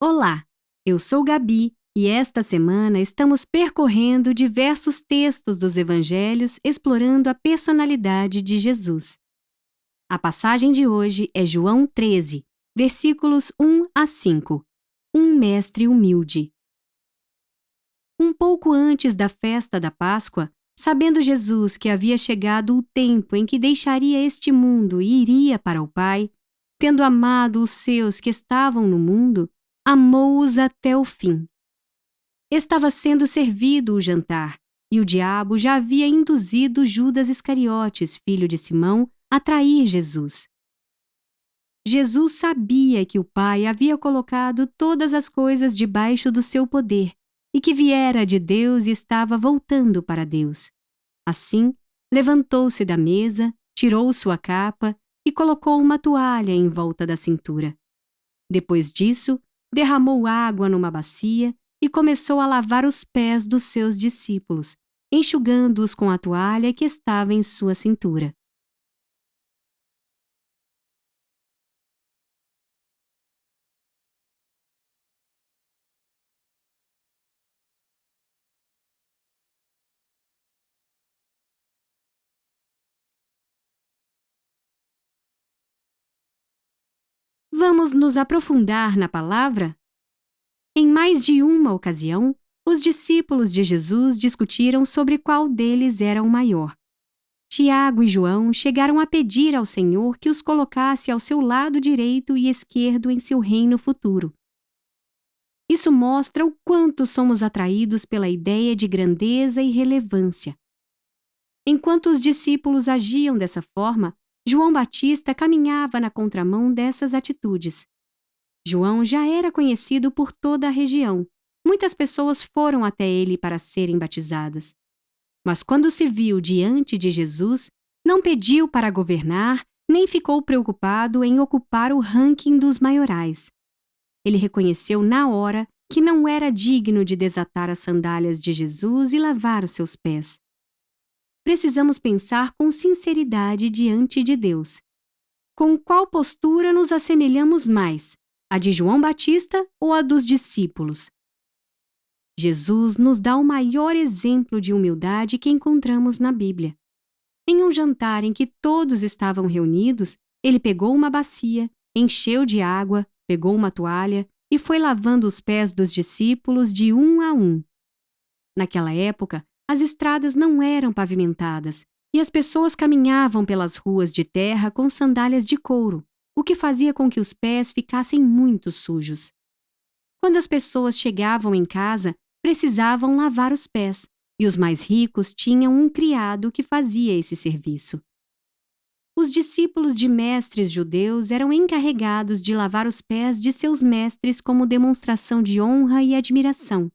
Olá, eu sou Gabi e esta semana estamos percorrendo diversos textos dos Evangelhos explorando a personalidade de Jesus. A passagem de hoje é João 13, versículos 1 a 5. Um mestre humilde. Um pouco antes da festa da Páscoa, sabendo Jesus que havia chegado o tempo em que deixaria este mundo e iria para o Pai, tendo amado os seus que estavam no mundo, amou-os até o fim. Estava sendo servido o jantar, e o diabo já havia induzido Judas Iscariotes, filho de Simão, a trair Jesus. Jesus sabia que o Pai havia colocado todas as coisas debaixo do seu poder, e que viera de Deus e estava voltando para Deus. Assim, levantou-se da mesa, tirou sua capa e colocou uma toalha em volta da cintura. Depois disso, derramou água numa bacia e começou a lavar os pés dos seus discípulos, enxugando-os com a toalha que estava em sua cintura. Vamos nos aprofundar na palavra? Em mais de uma ocasião, os discípulos de Jesus discutiram sobre qual deles era o maior. Tiago e João chegaram a pedir ao Senhor que os colocasse ao seu lado direito e esquerdo em seu reino futuro. Isso mostra o quanto somos atraídos pela ideia de grandeza e relevância. Enquanto os discípulos agiam dessa forma, João Batista caminhava na contramão dessas atitudes. João já era conhecido por toda a região. Muitas pessoas foram até ele para serem batizadas. Mas quando se viu diante de Jesus, não pediu para governar, nem ficou preocupado em ocupar o ranking dos maiorais. Ele reconheceu na hora que não era digno de desatar as sandálias de Jesus e lavar os seus pés. Precisamos pensar com sinceridade diante de Deus. Com qual postura nos assemelhamos mais? A de João Batista ou a dos discípulos? Jesus nos dá o maior exemplo de humildade que encontramos na Bíblia. Em um jantar em que todos estavam reunidos, ele pegou uma bacia, encheu de água, pegou uma toalha e foi lavando os pés dos discípulos de um a um. Naquela época, as estradas não eram pavimentadas e as pessoas caminhavam pelas ruas de terra com sandálias de couro, o que fazia com que os pés ficassem muito sujos. Quando as pessoas chegavam em casa, precisavam lavar os pés, e os mais ricos tinham um criado que fazia esse serviço. Os discípulos de mestres judeus eram encarregados de lavar os pés de seus mestres como demonstração de honra e admiração.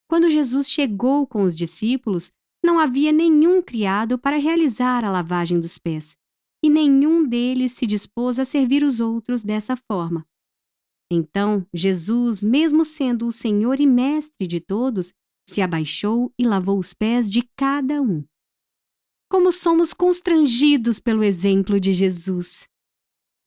Quando Jesus chegou com os discípulos, não havia nenhum criado para realizar a lavagem dos pés, e nenhum deles se dispôs a servir os outros dessa forma. Então, Jesus, mesmo sendo o Senhor e Mestre de todos, se abaixou e lavou os pés de cada um. Como somos constrangidos pelo exemplo de Jesus!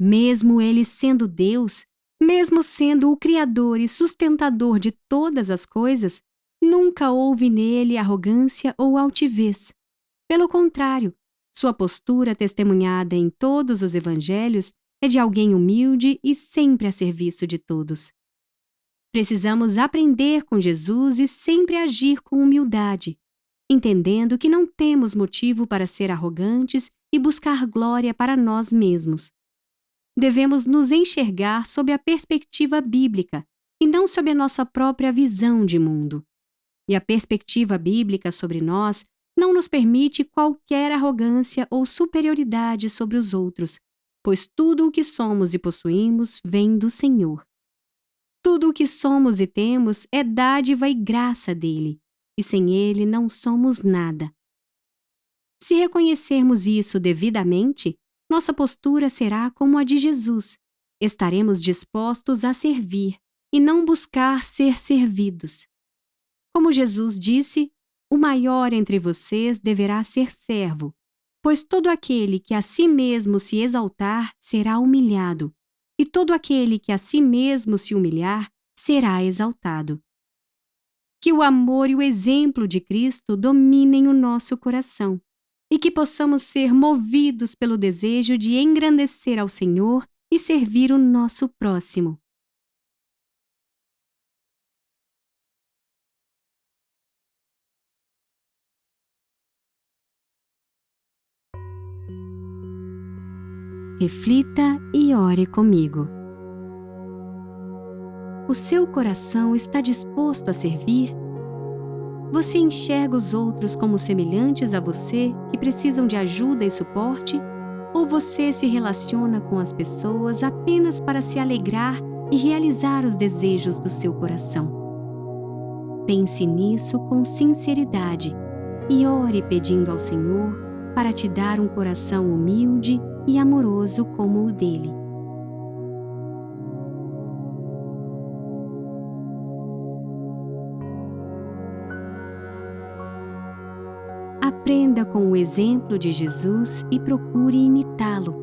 Mesmo ele sendo Deus, mesmo sendo o Criador e sustentador de todas as coisas, nunca houve nele arrogância ou altivez. Pelo contrário, sua postura testemunhada em todos os evangelhos é de alguém humilde e sempre a serviço de todos. Precisamos aprender com Jesus e sempre agir com humildade, entendendo que não temos motivo para ser arrogantes e buscar glória para nós mesmos. Devemos nos enxergar sob a perspectiva bíblica e não sob a nossa própria visão de mundo. E a perspectiva bíblica sobre nós não nos permite qualquer arrogância ou superioridade sobre os outros, pois tudo o que somos e possuímos vem do Senhor. Tudo o que somos e temos é dádiva e graça dele, e sem ele não somos nada. Se reconhecermos isso devidamente, nossa postura será como a de Jesus. Estaremos dispostos a servir e não buscar ser servidos. Como Jesus disse, o maior entre vocês deverá ser servo, pois todo aquele que a si mesmo se exaltar será humilhado, e todo aquele que a si mesmo se humilhar será exaltado. Que o amor e o exemplo de Cristo dominem o nosso coração e que possamos ser movidos pelo desejo de engrandecer ao Senhor e servir o nosso próximo. Reflita e ore comigo. O seu coração está disposto a servir? Você enxerga os outros como semelhantes a você que precisam de ajuda e suporte? Ou você se relaciona com as pessoas apenas para se alegrar e realizar os desejos do seu coração? Pense nisso com sinceridade e ore pedindo ao Senhor para te dar um coração humilde e amoroso como o dele. Aprenda com o exemplo de Jesus e procure imitá-lo.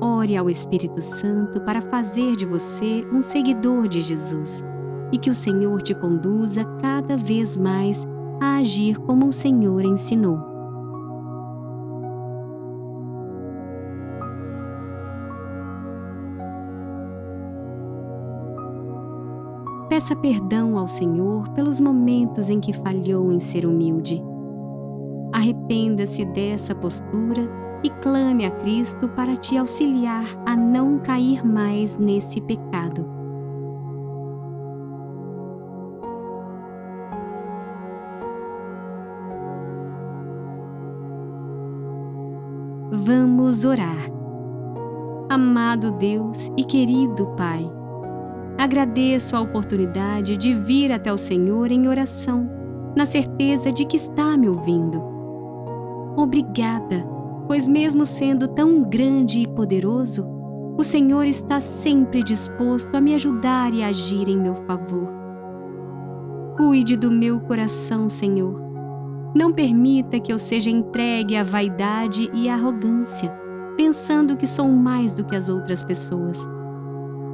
Ore ao Espírito Santo para fazer de você um seguidor de Jesus e que o Senhor te conduza cada vez mais a agir como o Senhor ensinou. Peça perdão ao Senhor pelos momentos em que falhou em ser humilde. Arrependa-se dessa postura e clame a Cristo para te auxiliar a não cair mais nesse pecado. Vamos orar. Amado Deus e querido Pai, agradeço a oportunidade de vir até o Senhor em oração, na certeza de que está me ouvindo. Obrigada, pois mesmo sendo tão grande e poderoso, o Senhor está sempre disposto a me ajudar e a agir em meu favor. Cuide do meu coração, Senhor. Não permita que eu seja entregue à vaidade e à arrogância, pensando que sou mais do que as outras pessoas.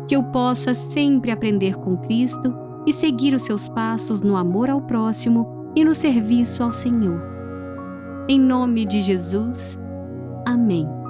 Que eu possa sempre aprender com Cristo e seguir os seus passos no amor ao próximo e no serviço ao Senhor. Em nome de Jesus, amém.